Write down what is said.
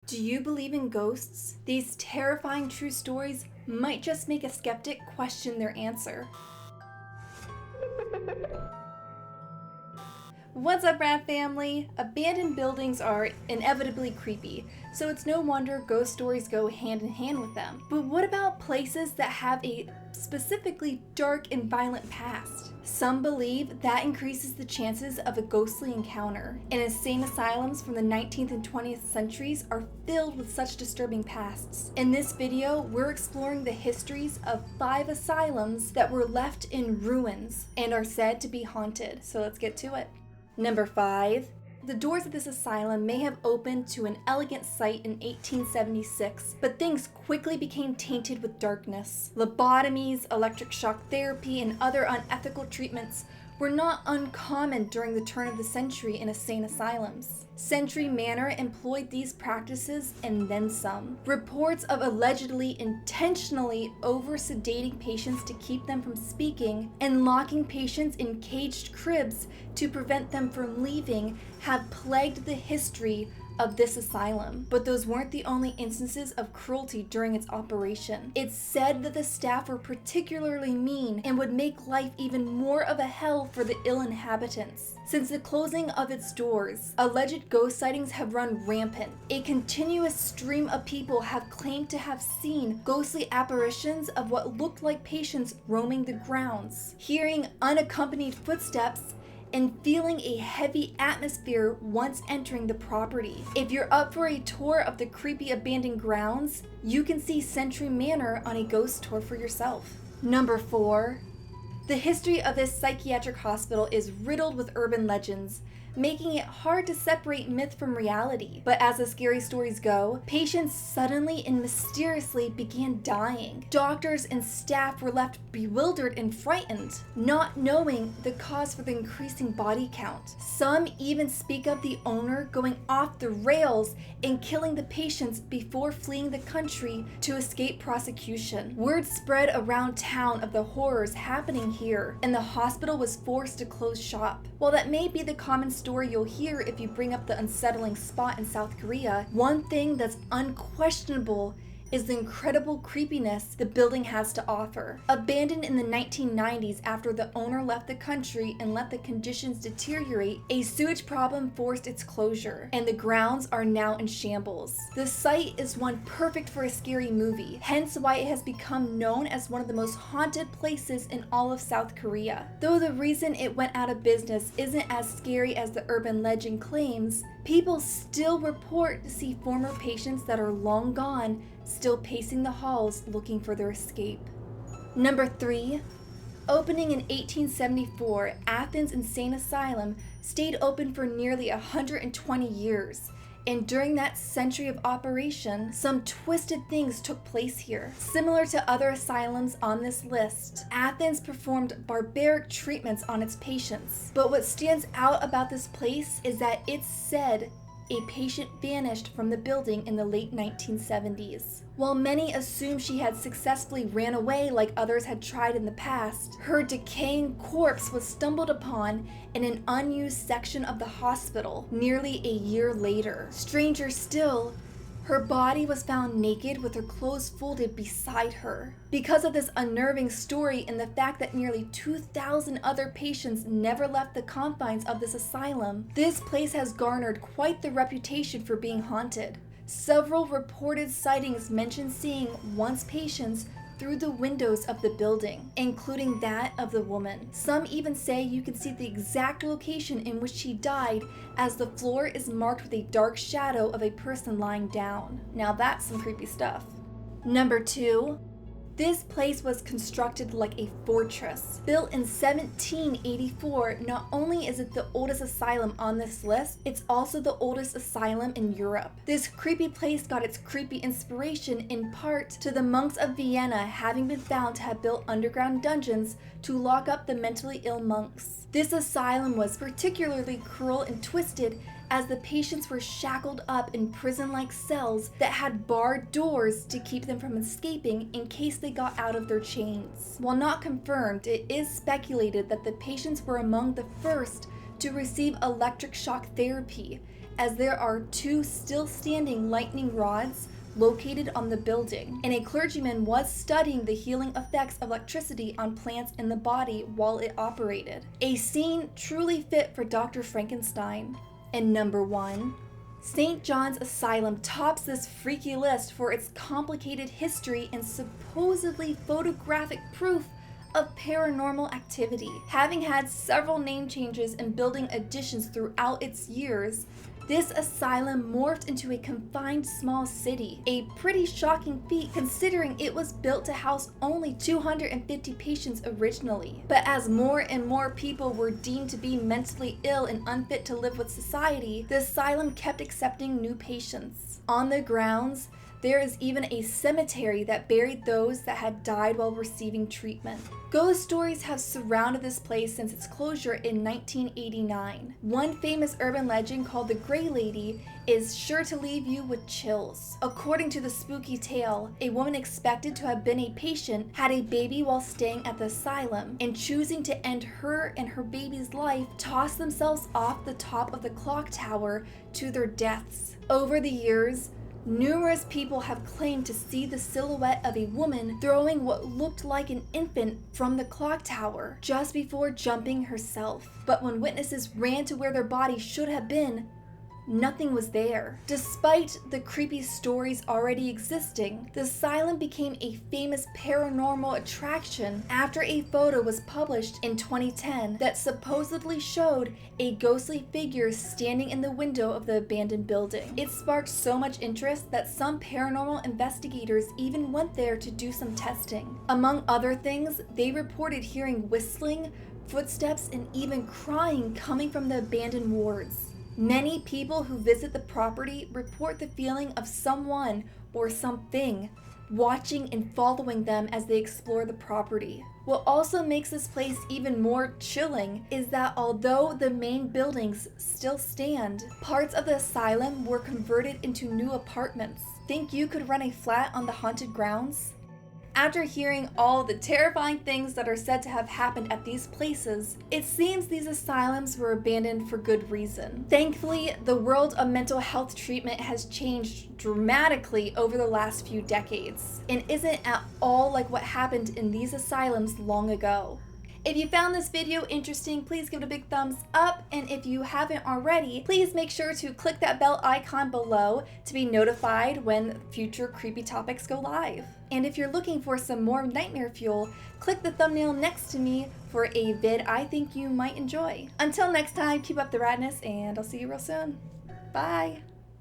Do you believe in ghosts? These terrifying true stories might just make a skeptic question their answer. What's up, Rat Family? Abandoned buildings are inevitably creepy, so it's no wonder ghost stories go hand in hand with them. But what about places that have a specifically dark and violent past? Some believe that increases the chances of a ghostly encounter, and insane asylums from the 19th and 20th centuries are filled with such disturbing pasts. In this video, we're exploring the histories of 5 asylums that were left in ruins and are said to be haunted, so let's get to it. Number 5. The doors of this asylum may have opened to an elegant sight in 1876, but things quickly became tainted with darkness. Lobotomies, electric shock therapy, and other unethical treatments were not uncommon during the turn of the century in insane asylums. Century Manor employed these practices and then some. Reports of allegedly intentionally over-sedating patients to keep them from speaking and locking patients in caged cribs to prevent them from leaving have plagued the history of this asylum. But those weren't the only instances of cruelty during its operation. It's said that the staff were particularly mean and would make life even more of a hell for the ill inhabitants. Since the closing of its doors, alleged ghost sightings have run rampant. A continuous stream of people have claimed to have seen ghostly apparitions of what looked like patients roaming the grounds, hearing unaccompanied footsteps, and feeling a heavy atmosphere once entering the property. If you're up for a tour of the creepy abandoned grounds, you can see Century Manor on a ghost tour for yourself. Number 4. The history of this psychiatric hospital is riddled with urban legends, making it hard to separate myth from reality. But as the scary stories go, patients suddenly and mysteriously began dying. Doctors and staff were left bewildered and frightened, not knowing the cause for the increasing body count. Some even speak of the owner going off the rails and killing the patients before fleeing the country to escape prosecution. Word spread around town of the horrors happening here, and the hospital was forced to close shop. While that may be the common story you'll hear if you bring up the unsettling spot in South Korea, one thing that's unquestionable is the incredible creepiness the building has to offer. Abandoned in the 1990s after the owner left the country and let the conditions deteriorate, a sewage problem forced its closure, and the grounds are now in shambles. The site is one perfect for a scary movie, hence why it has become known as one of the most haunted places in all of South Korea. Though the reason it went out of business isn't as scary as the urban legend claims, people still report to see former patients that are long gone still pacing the halls looking for their escape. Number 3. Opening in 1874, Athens Insane Asylum stayed open for nearly 120 years. And during that century of operation, some twisted things took place here. Similar to other asylums on this list, Athens performed barbaric treatments on its patients. But what stands out about this place is that it's said a patient vanished from the building in the late 1970s. While many assume she had successfully ran away like others had tried in the past, her decaying corpse was stumbled upon in an unused section of the hospital nearly a year later. Stranger still, her body was found naked with her clothes folded beside her. Because of this unnerving story and the fact that nearly 2,000 other patients never left the confines of this asylum, this place has garnered quite the reputation for being haunted. Several reported sightings mention seeing once patients through the windows of the building, including that of the woman. Some even say you can see the exact location in which she died, as the floor is marked with a dark shadow of a person lying down. Now that's some creepy stuff. Number 2. This place was constructed like a fortress. Built in 1784, not only is it the oldest asylum on this list, it's also the oldest asylum in Europe. This creepy place got its creepy inspiration in part to the monks of Vienna having been found to have built underground dungeons to lock up the mentally ill monks. This asylum was particularly cruel and twisted, as the patients were shackled up in prison-like cells that had barred doors to keep them from escaping in case they got out of their chains. While not confirmed, it is speculated that the patients were among the first to receive electric shock therapy, as there are 2 still standing lightning rods located on the building, and a clergyman was studying the healing effects of electricity on plants in the body while it operated. A scene truly fit for Dr. Frankenstein. And number 1, St. John's Asylum tops this freaky list for its complicated history and supposedly photographic proof of paranormal activity. Having had several name changes and building additions throughout its years, this asylum morphed into a confined small city, a pretty shocking feat considering it was built to house only 250 patients originally. But as more and more people were deemed to be mentally ill and unfit to live with society, the asylum kept accepting new patients. On the grounds, there is even a cemetery that buried those that had died while receiving treatment. Ghost stories have surrounded this place since its closure in 1989. One famous urban legend called the Gray Lady is sure to leave you with chills. According to the spooky tale, a woman expected to have been a patient had a baby while staying at the asylum, and choosing to end her and her baby's life, tossed themselves off the top of the clock tower to their deaths. Over the years, numerous people have claimed to see the silhouette of a woman throwing what looked like an infant from the clock tower just before jumping herself. But when witnesses ran to where their body should have been, nothing was there. Despite the creepy stories already existing, the asylum became a famous paranormal attraction after a photo was published in 2010 that supposedly showed a ghostly figure standing in the window of the abandoned building. It sparked so much interest that some paranormal investigators even went there to do some testing. Among other things, they reported hearing whistling, footsteps, and even crying coming from the abandoned wards. Many people who visit the property report the feeling of someone or something watching and following them as they explore the property. What also makes this place even more chilling is that although the main buildings still stand, parts of the asylum were converted into new apartments. Think you could rent a flat on the haunted grounds? After hearing all the terrifying things that are said to have happened at these places, it seems these asylums were abandoned for good reason. Thankfully, the world of mental health treatment has changed dramatically over the last few decades, and isn't at all like what happened in these asylums long ago. If you found this video interesting, please give it a big thumbs up, and if you haven't already, please make sure to click that bell icon below to be notified when future creepy topics go live. And if you're looking for some more nightmare fuel, click the thumbnail next to me for a vid I think you might enjoy. Until next time, keep up the radness, and I'll see you real soon. Bye!